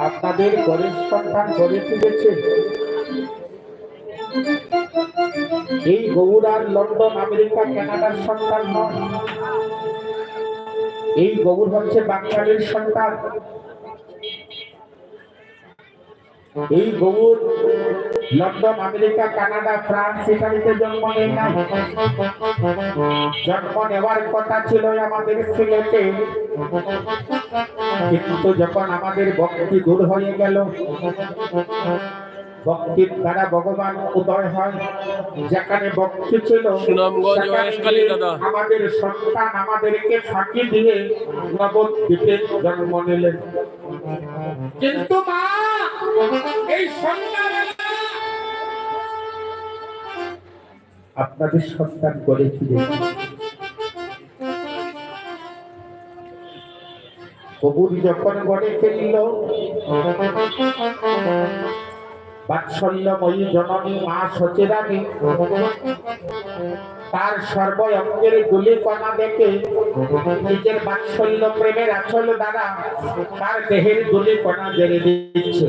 আপনাদের ঘরের সন্তান ঘরে ফিরেছে। এই গৌর আর লন্ডন আমেরিকা কানাডার সন্তান নয়, এই গৌর হচ্ছে বাঙালির সন্তান। এই গৌর লন্ডন আমেরিকা কানাডা ফ্রান্স ইটালিতে জন্ম নেয় না। জন্ম নেওয়ার কথা ছিল আমাদের সিলেটে, কিন্তু যখন আমাদের ভক্তি দূর হয়ে গেল, ভক্তির দ্বারা ভগবান উদয় হয়। যেখানে ভক্তি ছিল আমাদের সন্তান আমাদেরকে ফাঁকি দিয়ে নবদ্বীপে জন্ম নিলেন। কিন্তু মা এই সন্তানেরা আপনাদের সন্তান করে ফিরে কবুর যখন গড়ে ফেলল, বাৎসল্যময়ী জননী মা সচেরানী তার সর্বঙ্গের গুলি কণা দেখে নিজের বাৎসল্য প্রেমের আচল দ্বারা তার দেহের গুলি কণা জেনে দিচ্ছে।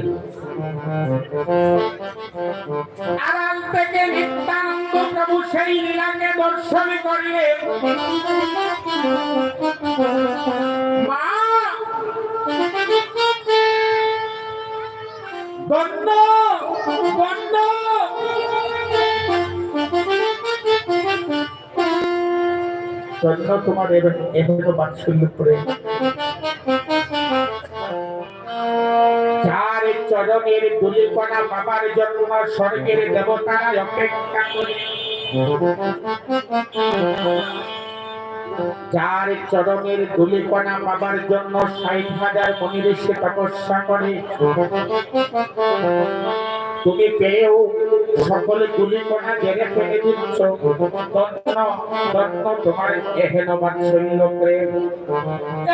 আড়াল থেকে নিত্যানন্দ প্রভু সেই লীলাকে দর্শন করলে মা বন্ধ বন্ধ জন্য তোমার এখনো বাৎসল্য প্রেম, যার চরণের ধূলিকণা বাবার জন্য স্বর্গের দেবতারা অপেক্ষা করে, যার চরণের ধূলিকণা পাবার জন্য ৬০,০০০ মুনি ঋষি তপস্যা করে, তুমি পেয়েও সকলে ধূলিকণা জেনে ফেলে দিচ্ছ। তোমার এহেন বাৎসল্য প্রেম।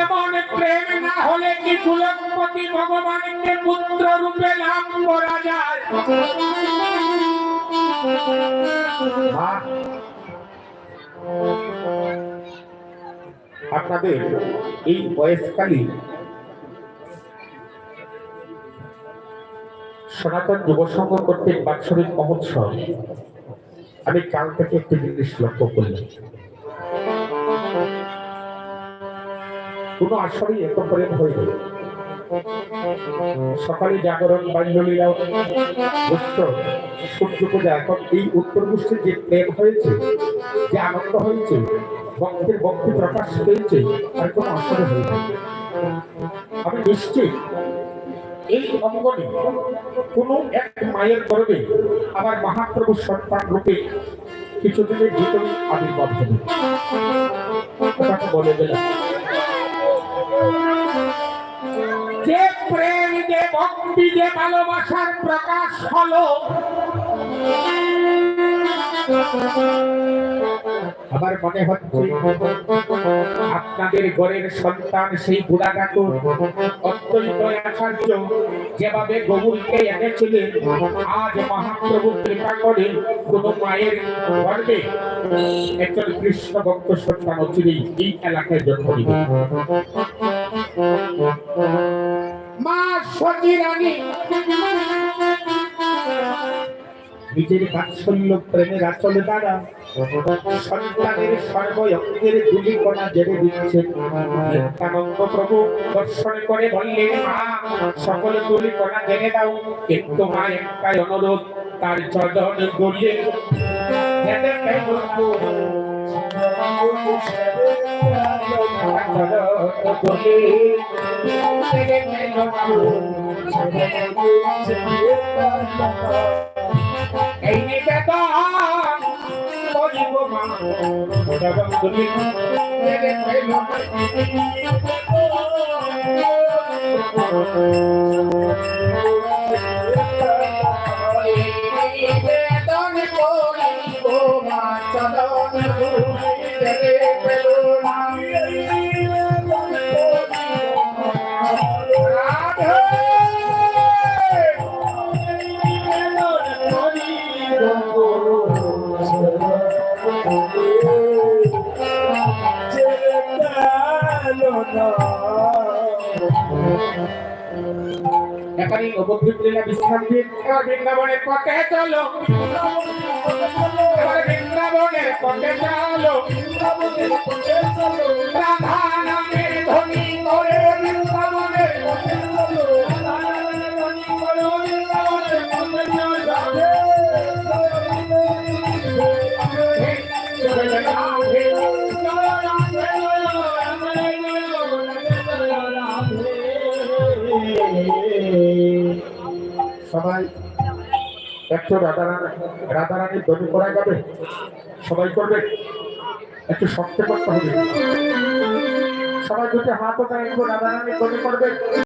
এমন প্রেম না হলে কি কুলপতি ভগবানকে পুত্র রূপে লাভ করা যায়? আপনাদের এই বয়সকালী সনাতন যুব সংঘ কর্তৃক বাৎসরিক মহোৎসব। আমি কাল থেকে একটি জিনিস লক্ষ্য করলাম, কোনো আসরেই এত প্রেম হয়ে গেল। সকালে জাগরণ, বাল্যলীলা, সূর্য পূজা, এখন এই উত্তর গোষ্ঠীর যে প্রেম হয়েছে, যে আনন্দ হয়েছে, ভক্তের ভক্তি প্রকাশ পেয়েছে, আর কোনো আসরে হয়েছে। আমি নিশ্চিত এই অঙ্গনে কোনো এক মায়ের গর্ভে আবার মহাপ্রভু সন্তান রূপে কিছুদিনের ভিতরে আবির্ভাব হবে। কথাটা বলে দিলাম, যে প্রেম, যে ভক্তি, যে ভালোবাসার প্রকাশ হলো, আমার মনে হচ্ছে আপনাদের ঘরের সন্তান সেই বুড়া কাকু অত্যন্ত আচার্য যেভাবে গৌরীকে এনেছিলেন, আজ মহাপ্রভু কৃপা করে কোন মায়ের গর্ভে একজন কৃষ্ণ ভক্ত সন্তান অচিরেই এই এলাকায় জন্ম দিবে। মা সতী রানী নিজের বাৎসল্য প্রেমের আচলে দ্বারা সন্তানের সর্বঙ্গের ধূলিকণা জেনে দিচ্ছেন। নিত্যানন্দ প্রভু দর্শন করে বললেন, মা সকল ধূলিকণা জেনে দাও, কিন্তু মা একটাই অনুরোধ, তার চরণ গলিয়ে এই নিবেদন করিব মা, নিবেদন করিব মা, চরণ গলিয়ে এবারে নবদ্বীপ লীলা বিশ্রাম দিয়ে এবার বৃন্দাবনের পথে চলো, এবার বৃন্দাবনের পথে চলো, রাধা নামের ধ্বনি করে বৃন্দাবনের পথে চলো, সবাই একটু রাধারানীর ধ্বনি করা যাবে, সবাই করবে, একটু শক্ত করতে হবে, সবাই দুটো হাত ওটা একটু রাধারানীর ধ্বনি করবে।